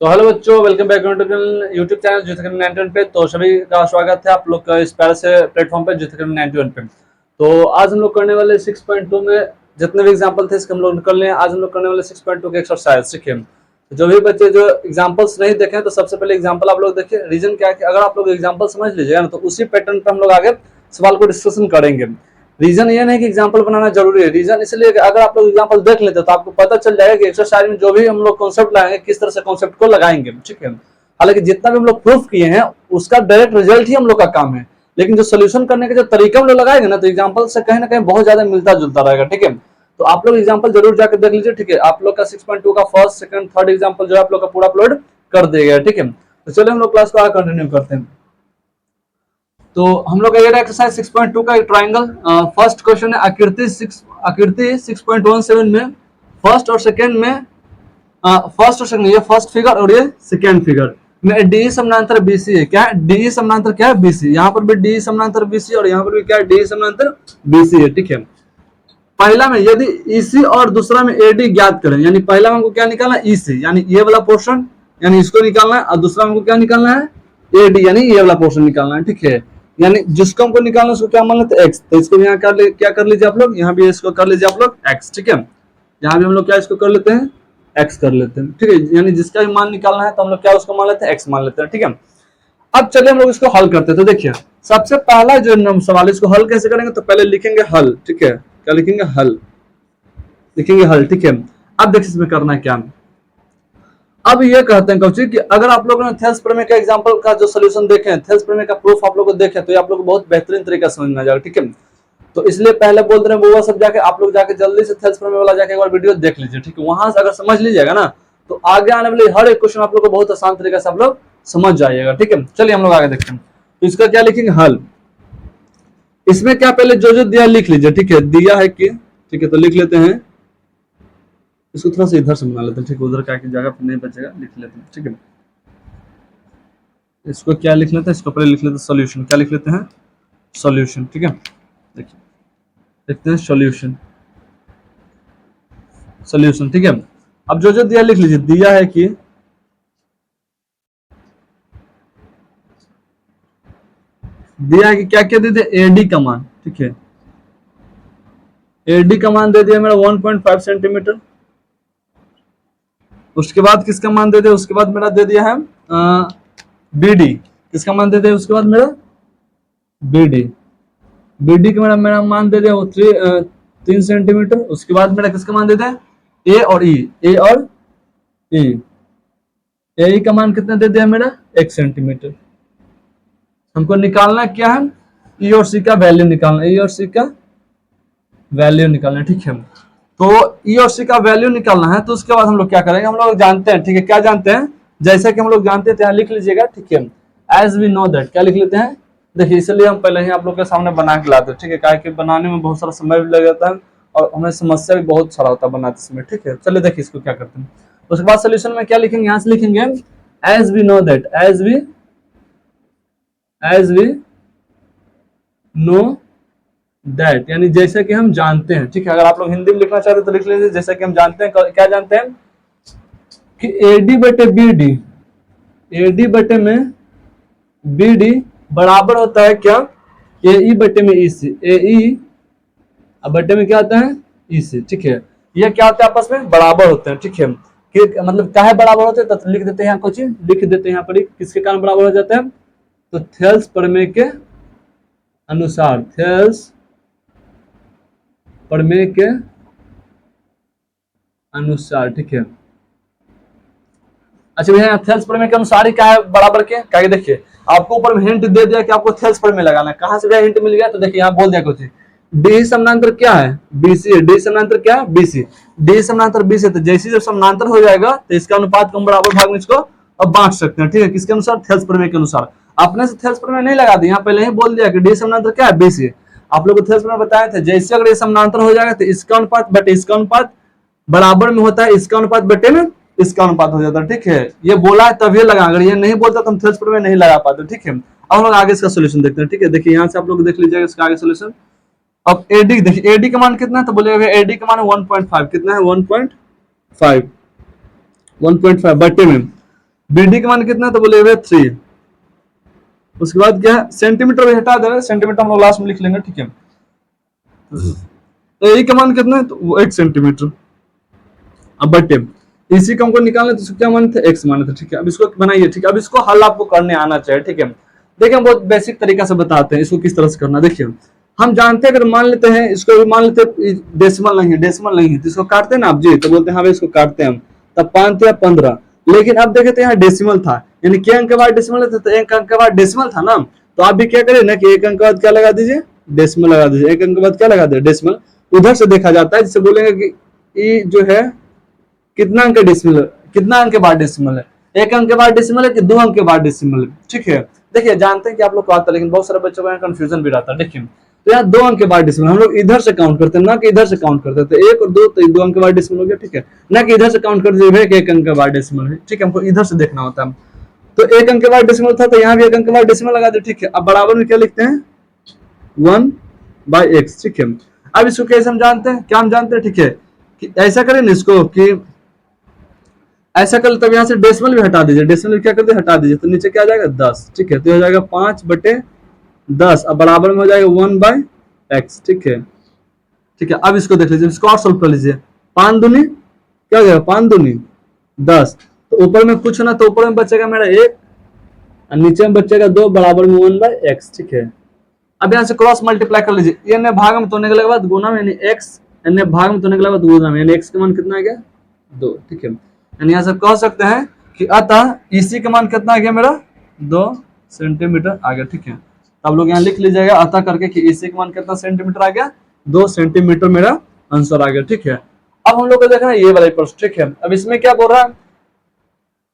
तो हेलो बच्चों, welcome back YouTube channel जित अकेडमी 91 पे। तो सभी का स्वागत है आप लोग का इस प्यारे से प्लेटफॉर्म पे जित अकेडमी 91 पे। तो आज हम लोग करने वाले 6.2 में जितने भी एग्जांपल थे इसके हम लोग कर लिए। आज हम लोग करने वाले 6.2 के एक्सरसाइज सीखे। तो जो भी बच्चे जो एग्जाम्पल्स नहीं देखे तो सबसे पहले एग्जाम्पल आप लोग देखिए। रीजन क्या है कि अगर आप लोग एग्जाम्पल समझ लीजिएगा ना तो उसी पैटर्न पर हम लोग आगे सवाल को डिस्कशन करेंगे। रीजन ये नहीं कि एग्जाम्पल बनाना जरूरी है, रीजन इसलिए कि अगर आप लोग एग्जाम्पल देख लेते तो आपको पता चल जाएगा कि एक्सरसाइज में जो भी हम लोग कॉन्सेप्ट लाएंगे किस तरह से कॉन्सेप्ट को लगाएंगे। ठीक है, हालांकि जितना भी हम लोग प्रूफ किए हैं उसका डायरेक्ट रिजल्ट ही हम लोग का काम है, लेकिन जो सोल्यूशन करने के जो तरीका हम लोग लगाएंगे ना तो एग्जाम्पल से कहीं ना कहीं बहुत ज्यादा मिलता जुलता रहेगा। ठीक है, तो आप लोग एग्जाम्पल जरूर जाकर देख लीजिए। ठीक है, आप लोग का 6.2 का फर्स्ट सेकंड थर्ड एग्जाम्पल जो है आप लोग का पूरा अपलोड कर दिया गया। ठीक है, तो चलिए हम लोग क्लास को आगे कंटिन्यू करते हैं। तो हम लोग का एक्सरसाइज 6.2 का एक ट्रायंगल। फर्स्ट क्वेश्चन है आकृति 6.17 में फर्स्ट और सेकंड में फर्स्ट और सेकंड, ये फर्स्ट फिगर और ये सेकंड फिगर में डी समानांतर बीसी है। क्या है डी समानांतर, क्या है बीसी। यहाँ पर भी डी समानांतर बीसी और यहाँ पर भी क्या है डी समानांतर बीसी है। ठीक है, पहला में यदि ईसी और दूसरा में एडी ज्ञात करें, यानी पहला में हमको क्या निकालना है ईसी यानी ये वाला पोर्शन, यानी इसको निकालना है, और दूसरा में हमको क्या निकालना है एडी यानी ये वाला पोर्शन निकालना है। ठीक है, यानी जिसको हमको निकालना है उसको क्या मान लेते हैं एक्स। तो इसको यहाँ क्या कर लीजिए आप लोग, यहाँ भी इसको कर लीजिए आप लोग एक्स। ठीक है, यहाँ भी हम लोग क्या इसको कर लेते हैं एक्स कर लेते हैं। ठीक है, यानी जिसका भी मान निकालना है तो हम लोग क्या उसको मान लेते हैं एक्स मान लेते हैं। ठीक है, अब चलिए हम लोग इसको हल करते हैं। तो देखिए सबसे पहला जो सवाल इसको हल कैसे करेंगे, तो पहले लिखेंगे हल। ठीक है, क्या लिखेंगे हल, लिखेंगे हल। ठीक है, अब देखिए इसमें करना है क्या। अब ये कहते हैं कौची कि अगर आप लोगों ने थेल्स प्रमेय का एग्जांपल का जो सॉल्यूशन देखे, थेल्स प्रमेय का प्रूफ आप लोग को देखे तो ये आप लोग को बहुत बेहतरीन तरीका समझ में आ जाएगा। ठीक है, तो इसलिए पहले बोल रहे हैं वो सब जाके आप लोग जाके जल्दी से थेल्स प्रमेय वाला जाके एक बार वीडियो देख लीजिए। ठीक है, वहां से अगर समझ लीजिएगा ना तो आगे आने वाले हर एक क्वेश्चन आप लोग को बहुत आसान तरीके से आप लोग समझ जाइएगा। ठीक है, चलिए हम लोग आगे देखते हैं। तो इसका क्या लिखेंगे हल। इसमें क्या पहले जो दिया लिख लीजिए। ठीक है, दिया है कि, ठीक है तो लिख लेते हैं। इसको थोड़ा सा इधर से बना लेते हैं। ठीक है, उधर क्या की जगह पर नहीं बचेगा, लिख लेते हैं। ठीक है, इसको क्या लिख लेते हैं, इसको पहले लिख लेते हैं सॉल्यूशन। क्या लिख लेते हैं सॉल्यूशन। ठीक है, देखिए देखते हैं सॉल्यूशन, सॉल्यूशन। ठीक है, अब जो दिया लिख लीजिए। दिया है कि दिया है कि क्या क्या दे दिया एडी का मान। ठीक है, एडी का मान दे दिया मेरा 1.5 सेंटीमीटर। उसके बाद किसका मान दे दिया, उसके बाद मेरा दे दिया है बीडी। किसका मान दे दिया उसके बाद मेरा बीडी, बीडी का मेरा मान दे दिया वो 3 सेंटीमीटर। उसके बाद मेरा किसका मान दे दिया ए और ई, ए और ई, ए का मान कितना दे दिया मेरा 1 सेंटीमीटर। हमको निकालना क्या है ई और सी का वैल्यू निकालना, ई और सी का वैल्यू निकालना। ठीक है, तो ई और सी का वैल्यू निकालना है तो उसके बाद हम लोग क्या करेंगे, हम लोग जानते हैं। ठीक है, क्या जानते हैं, जैसे कि हम लोग जानते हैं यहाँ लिख लीजिएगा। ठीक है, एज वी नो दैट, क्या लिख लेते हैं देखिए, इसलिए हम पहले ही आप लोग के सामने बना के लाते हैं। ठीक है, क्या कि बनाने में बहुत सारा समय भी लग जाता है और हमें समस्या भी बहुत सारा होता है बनाते समय। ठीक है, चलिए देखिए इसको क्या करते हैं। उसके बाद सोल्यूशन में क्या लिखेंगे, यहाँ से लिखेंगे as we know that, as we know that यानी जैसे कि हम जानते हैं। ठीक है, अगर आप लोग हिंदी में लिखना चाहते हैं तो लिख लीजिए जैसे कि हम जानते हैं। क्या जानते हैं कि एडी बटे बीडी, एडी बटे में बीडी बराबर होता है क्या ए ई बटे में ईसी, ए ई बटे में क्या होता है ईसी। ठीक है, ये क्या होता है आपस में बराबर होते हैं। ठीक है, कि मतलब क्या है बराबर होते हैं तो लिख देते हैं यहाँ कुछ, लिख देते हैं यहाँ पर किसके कारण बराबर हो जाता है, तो थेल्स प्रमेय के अनुसार, थेल्स प्रमेय के अनुसार। ठीक है, अच्छा भैया थेल्स प्रमेय के अनुसार ही क्या है बराबर के, क्या देखिए आपको ऊपर में हिंट दे दिया कि आपको थेल्स प्रमेय लगाना है। कहां से भैया हिंट मिल गया, तो देखिए यहाँ बोल दिया कुछ डी समानांतर क्या है बीसी है, डी समानांतर क्या है बीसी, डी समानांतर बीसी है। तो जैसे जब समानांतर हो जाएगा तो इसका अनुपात को हम बराबर भाग में इसको अब बांट सकते हैं। ठीक है, किसके अनुसार थेल्स प्रमेय के अनुसार। अपने से थेल्स प्रमेय नहीं लगा दिया, पहले ही बोल दिया कि डी समानांतर क्या है बीसी। आप लोग को थेल्स प्रमेय बताए थे जैसे अगर ये समानांतर हो जाएगा तो इसका अनुपात बटे इसका अनुपात बराबर में होता है, इसका अनुपात बटे में इसका अनुपात हो जाता है। ठीक है, ये बोला है तभी लगा, अगर ये नहीं बोलता तो हम थेल्स प्रमेय नहीं लगा पाते। ठीक है, अब हम लोग आगे इसका सोल्यूशन देखते हैं। ठीक है, देखिए यहाँ से आप लोग देख लीजिएगा इसका आगे सोल्यूशन। अब एडी देखिए, एडी का मान कितना है तो बोलेगा एडी का मान 1.5, कितना है 1.5 बटे में BD का मान कितना है, तो बोले 3। उसके बाद क्या है, सेंटीमीटर भी हटा दे रहे, सेंटीमीटर हम लोग लास्ट में लिख लेंगे, ठीक है। तो ए का मान कितना है, तो वो 1 सेंटीमीटर। अब बटे इसी का हमको निकालना, तो इसको क्या माने थे, x माने थे, ठीक है। अब इसको बनाइए, ठीक है। अब इसको हल आपको करने आना चाहिए, ठीक है। देखिए हम बहुत बेसिक तरीका से बताते हैं इसको किस तरह से करना। देखिए हम जानते हैं, अगर मान लेते हैं इसको, मान लेते हैं डेसिमल नहीं है, डेसिमल नहीं है, तो इसको काटते हैं ना आप जी, तो बोलते हैं हाँ भाई इसको काटते हैं हम, तब 5 या 15। लेकिन अब देखे तो यहाँ डेसिमल था, यानी के अंक के बाद डेसिमल था, तो 1 अंक के बाद डेसिमल था ना, तो आप भी क्या करें ना कि 1 अंक के बाद क्या लगा दीजिए, डेसिमल लगा दीजिए। 1 अंक के बाद क्या लगा दीजिए, डेसिमल। उधर से देखा जाता है, जिससे बोलेंगे कि ये जो है कितना अंक डेसिमल, कितना अंक के बाद डेसिमल है, 1 अंक के बाद डेसिमल है कि 2 अंक के बाद डेसिमल है, ठीक है। देखिए जानते हैं कि आप लोग को आता है, लेकिन बहुत सारे बच्चों को यहाँ कंफ्यूजन भी रहता है। देखिए तो यहाँ 2 अंक के बाद डेसिमल हम लोग इधर से काउंट करते हैं, ना कि इधर से काउंट करते हैं, तो 1 और 2, तो 2 अंक के बाद डेसिमल हो गया, ठीक है। ना कि इधर से काउंट करते हैं 1 अंक के बाद डेसिमल है, ठीक है। हमको इधर से देखना होता है, तो 1 अंक के बाद डेसिमल था, तो यहाँ भी 1 अंक के बाद डेसिमल लगा दे, ठीक है। अब बराबर में क्या लिखते हैं, 1/x, ठीक है। अब इसको कैसे हम जानते हैं, क्या हम जानते हैं, ठीक है, कि ऐसा करें ना इसको, कि ऐसा कर, तब यहाँ से डेसिमल भी हटा दीजिए, डेसिमल क्या कर दे, हटा दीजिए, तो नीचे क्या आ जाएगा 10, ठीक है। तो हो जाएगा 5/10, अब बराबर में हो जाएगा 1/x, ठीक है, ठीक है। अब इसको देख लीजिए, इसको और सोल्व कर लीजिए। 5 दूनी क्या हो जाएगा, 5 दूनी 10, तो ऊपर में कुछ ना, तो ऊपर में बचेगा मेरा 1 और नीचे में बचेगा 2, बराबर में 1/x, ठीक है। अब यहाँ से क्रॉस मल्टीप्लाई कर लीजिए, ये ने भाग में तोड़ने के बाद गुना में, यानी x, ने भाग में तोड़ने के बाद गुना में, यानी x का मान कितना आ गया, 2, ठीक है। यानी यहाँ से कह सकते हैं कि अतः इसी का मान कितना आ गया मेरा, 2 सेंटीमीटर आ गया, ठीक है। तो आप लोग यहाँ लिख लीजिएगा अतः करके कि इसी का मान कितना सेंटीमीटर आ गया, 2 सेंटीमीटर मेरा आंसर आ गया, ठीक है। अब हम लोग को देखना है ये वाला प्रश्न, ठीक है। अब इसमें क्या बोल रहा है,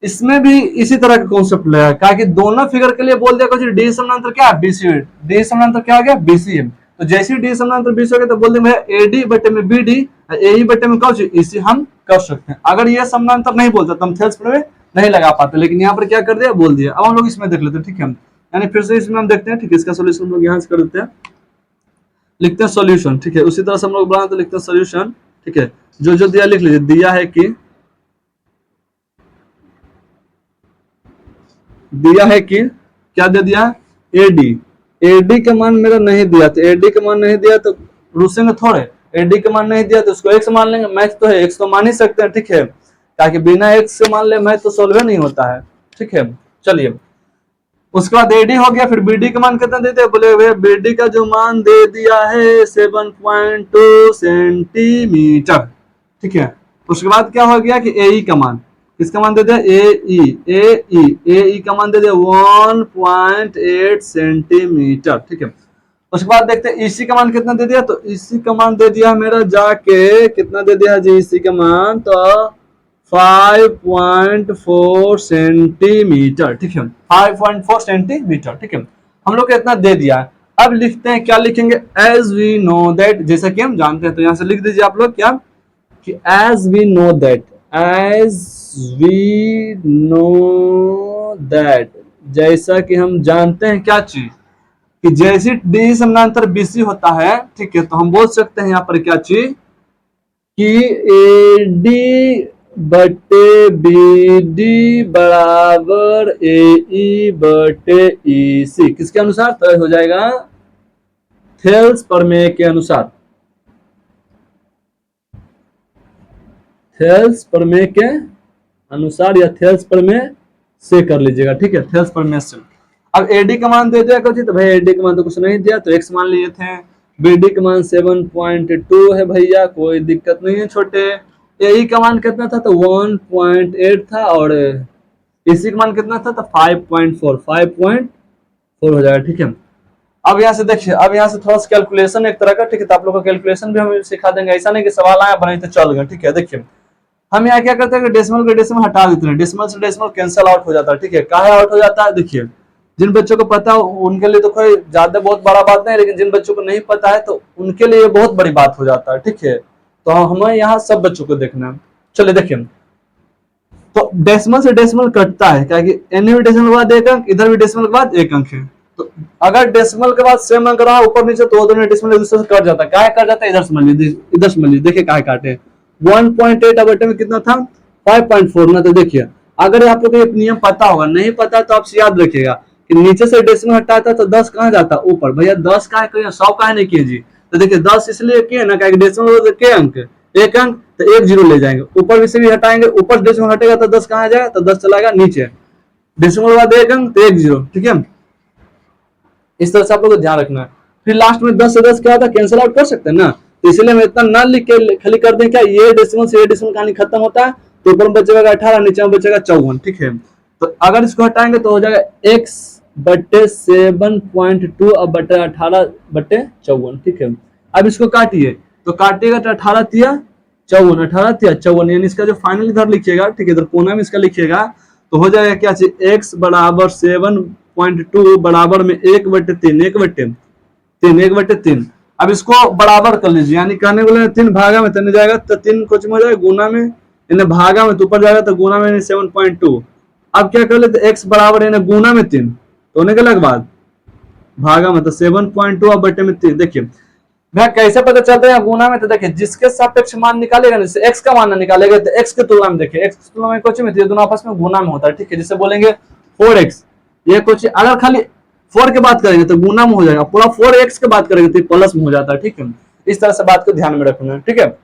इसमें भी इसी तरह का कॉन्सेप्ट लगा, कहा कि दोनों फिगर के लिए बोल दिया कुछ डी समानांतर क्या है, बीसी, डी समानांतर क्या आ गया, बीसी है। तो जैसे ही डी समानांतर बीसी हो गया, तो बोल देंगे एडी बटे में बीडी, एई बटे में कौन, इसी हम कर सकते हैं। अगर ये समानांतर नहीं बोलता तो हम थेल्स में नहीं लगा पाते, लेकिन यहाँ पर क्या कर दिया, बोल दिया। अब हम लोग इसमें देख लेते हैं, ठीक है। यानी फिर से इसमें हम देखते हैं, ठीक है। इसका सोल्यूशन हम लोग यहाँ से कर देते हैं, लिखते हैं सोल्यूशन, ठीक है। उसी तरह से हम लोग बनाते लिखते हैं सोल्यूशन, ठीक है। जो जो दिया लिख लीजिए, दिया है कि, दिया है कि क्या दे दिया, एडी, एडी का मान मेरा नहीं दिया, तो एडी का मान नहीं दिया तो रूसेंगे थोड़े, एडी का मान नहीं दिया तो उसको x मान लेंगे, मैथ तो है, x तो मान ही सकते हैं, ठीक है। ताकि बिना x से मान ले मैथ तो सोल्व नहीं होता है, ठीक है। चलिए उसके बाद एडी हो गया, फिर बीडी का मान कितना देते हैं, बोले भैया बीडी का जो मान दे दिया है 7.2 सेंटीमीटर, ठीक है। उसके बाद क्या हो गया कि एई का मान, किसका मान दे दिया, एई का मान दे दिया 1.8 सेंटीमीटर, ठीक है। उसके बाद देखते हैं इसी का मान कितना दे दिया, तो इसी का मान दे दिया मेरा जाके कितना दे दिया जी, इसी का मान तो 5.4 सेंटीमीटर, ठीक है। 5.4 सेंटीमीटर, ठीक है। हम लोग को इतना दे दिया। अब लिखते हैं, क्या लिखेंगे, एज वी नो दैट, जैसा कि हम जानते हैं, तो यहां से लिख दीजिए आप लोग क्या, कि as we know that, as we know that, जैसा कि हम जानते हैं क्या चीज, कि जैसे डी समानांतर बीसी होता है, ठीक है, तो हम बोल सकते हैं यहाँ पर क्या चीज, कि एडी बटे बीडी बराबर एई बटे ईसी, किसके अनुसार तय हो जाएगा, थेल्स प्रमेय के अनुसार, थेल्स प्रमेय के अनुसार या थेल्स प्रमेय से कर लीजिएगा, ठीक है, थेल्स प्रमेय से। अब एडी का मान दे दिया कुछ, तो भाई एडी का मान तो कुछ नहीं दिया, तो x मान लिए थे, बीडी का मान 7.2 है भैया, कोई दिक्कत नहीं है छोटे। एई का मान कितना था, तो 1.8 था, और इसी का मान कितना था, तो 5.4 हो जाएगा, ठीक है। अब यहाँ से देखिए, अब यहाँ से थोड़ा सा कैलकुलेशन एक तरह का, ठीक है, तो आप लोग का कैलकुलेशन भी हम सिखा देंगे, ऐसा नहीं कि सवाल आया बने तो चल गए, ठीक है। देखिए हम यहाँ क्या करते हैं कि डेसिमल को डेसिमल हटा देते हैं, डेसिमल से डेसिमल कैंसिल आउट हो जाता है, ठीक है। काहे आउट हो जाता है, देखिए जिन बच्चों को पता है उनके लिए तो कोई ज्यादा बहुत बड़ा बात नहीं, लेकिन जिन बच्चों को नहीं पता है तो उनके लिए बहुत बड़ी बात हो जाता है, ठीक है। तो हमें यहाँ सब बच्चों को देखना है। चलिए देखिए, तो डेसिमल से डेसिमल कटता है, क्या कि एन भी डेसिमल के बाद 1 अंक, इधर भी डेसिमल के बाद 1 अंक है, तो अगर डेसिमल के बाद सेम अंक रहा ऊपर नीचे, तो दोनों डेसिमल एक दूसरे से कट जाता है। क्या कट जाता है, इधर समझ लीजिए, इधर समझ लीजिए, देखिए क्या काटे, 1.8 बटे में कितना था, 5.4 ना, तो देखिए अगर आप लोग को ये नियम पता होगा, नहीं पता तो आप याद रखिएगा कि नीचे से डेसिमल हटाता तो 10 कहाँ जाता, ऊपर। भैया 10 का है 100 का नहीं किए जी, तो देखिए 10 इसलिए किए ना, डेसिमल के अंक, एक अंक तो एक जीरो ले जाएंगे, ऊपर से भी हटाएंगे, ऊपर डेसिमल हटेगा तो 10 कहाँ जाएगा, तो 10 चलाएगा नीचे, डेसिमल बाद एक अंक तो एक जीरो, ठीक है। इस तरह से आप लोग को ध्यान रखना है। फिर लास्ट में 10 से 10 क्या होता है, कैंसिल आउट कर सकते हैं ना, तो इसलिए हम इतना ना लिख के खाली कर दें क्या, ये डेसिमल से ये डेसिमल कहानी खत्म होता है, तो ऊपर में बचेगा 18, नीचे में बचेगा 54, ठीक है। तो अगर इसको हटाएंगे तो हो जाएगा x बट्टे 7.2 अब बट्टे 18 बट्टे 54, ठीक है। अब इसको काटिए, तो काटिएगा तो 18 तिया 54, 18 तिया 54, यानी इसका जो फाइनल इधर लिखिएगा, ठीक है, इधर कोना में इसका लिखिएगा, तो हो जाएगा क्या चाहिए, x बराबर 7.2 बराबर में 1/3, 1/3। अब इसको बराबर कर लीजिए, यानी कहने को 3 भागा में तने जाएगा तो 3 कुछ में हो जाएगा, गुना में इन्हें भागा में तो ऊपर जाएगा तो गुना में 7.2। अब क्या कर लेते, x बराबर है गुना में 3, तो होने के लग बाद भागा में तो 7.2 अब बटे में 3। देखिए भैया कैसे पता चलता है गुना में, तो देखिए जिसके सापेक्ष मान निकालेगा, जैसे x का मान निकालेगा तो x के तुलना में, देखिए x की तुलना में कुछ में दोनों आपस में गुना में होता है, ठीक है। जैसे बोलेंगे 4x, ये कुछ अगर खाली 4 के बात करेंगे तो गुना में हो जाएगा, पूरा 4x के बात करेंगे तो प्लस में हो जाता है, ठीक है। इस तरह से बात को ध्यान में रखना है, ठीक है।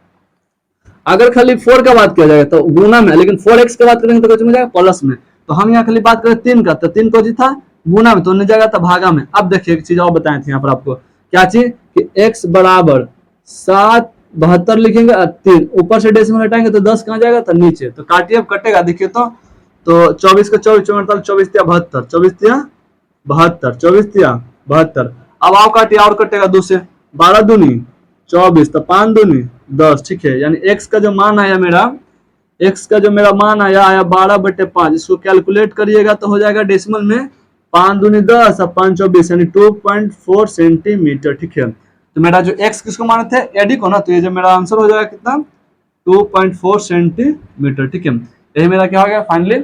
अगर खाली 4 का बात किया जाएगा तो गुना में, लेकिन 4x की बात करेंगे तो कुछ में जाएगा प्लस में। तो हम यहाँ खाली बात करें 3 का, तो 3 को जी था गुना में, तो नहीं जाएगा तो भागा में। अब देखिए एक चीज और बताए थे यहाँ पर आपको, क्या चीज कि x बराबर 7.72 लिखेंगे, 3 ऊपर से डेसिमल हटाएंगे तो 10 कहाँ जाएगा, तो नीचे। तो काटिए, अब कटेगा, देखिए तो 24 का 24, 24 तिया 72, 24 तिया 72, 24 तिया 72। अब आओ काटिए, और कटेगा 2 से, 12 दूनी 24, तो 5 दूनी 10, ठीक है। यानी x का जो मान आया मेरा, x का जो मेरा मान आया 12/5। इसको कैलकुलेट करिएगा तो हो जाएगा डेसिमल में 5 दूनी 10 और 5 24, यानी 2.4 सेंटीमीटर, ठीक है। तो मेरा जो x किसको माने थे, एडी को ना, तो ये जो मेरा आंसर हो जाएगा कितना, 2.4 सेंटीमीटर, ठीक है। यही मेरा क्या हो गया, फाइनली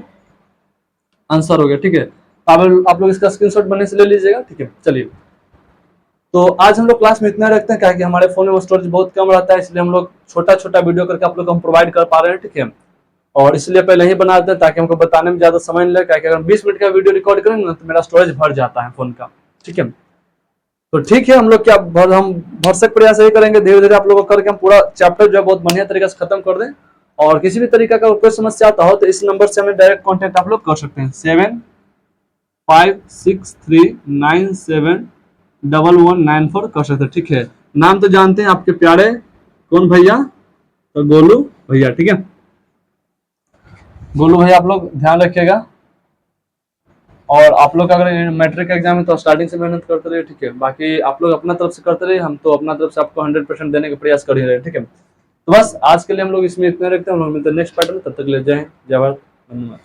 आंसर हो गया, ठीक है। अब आप लोग इसका स्क्रीनशॉट बनने से ले लीजिएगा, ठीक है। चलिए, तो आज हम लोग क्लास में इतना रखते हैं, क्या कि हमारे फोन में स्टोरेज बहुत कम रहता है, इसलिए हम लोग छोटा छोटा वीडियो करके आप लोग को हम प्रोवाइड कर पा रहे हैं, ठीक है। और इसलिए पहले ही बना देते हैं ताकि हमको बताने में ज्यादा समय नहीं लगे, क्या कि अगर 20 मिनट का वीडियो रिकॉर्ड करेंगे ना तो मेरा स्टोरेज भर जाता है फोन का, ठीक है। तो ठीक है, हम लोग क्या हम भरसक प्रयास यही करेंगे, धीरे धीरे आप लोगों को करके हम पूरा चैप्टर जो है बहुत बढ़िया तरीके से खत्म कर दें। और किसी भी तरीका का कोई समस्या आता हो तो इस नंबर से हमें डायरेक्ट कॉन्टेक्ट आप लोग कर सकते हैं, 7563971194 कर सकते हैं, ठीक है। नाम तो जानते हैं आपके प्यारे कौन भैया, तो गोलू भैया, ठीक है। गोलू भैया आप लोग ध्यान रखिएगा, और आप लोग अगर मैट्रिक एग्जाम है तो स्टार्टिंग से मेहनत करते रहिए, ठीक है। बाकी आप लोग अपना तरफ से करते रहिए, हम तो अपना तरफ से आपको 100% देने का प्रयास कर ही रहे, ठीक है। तो बस आज के लिए हम लोग इसमें इतने रखते हैं, हम लोग मिलते हैं नेक्स्ट पैटर्न, तब तक ले जय हिंद, जय भारत, धन्यवाद।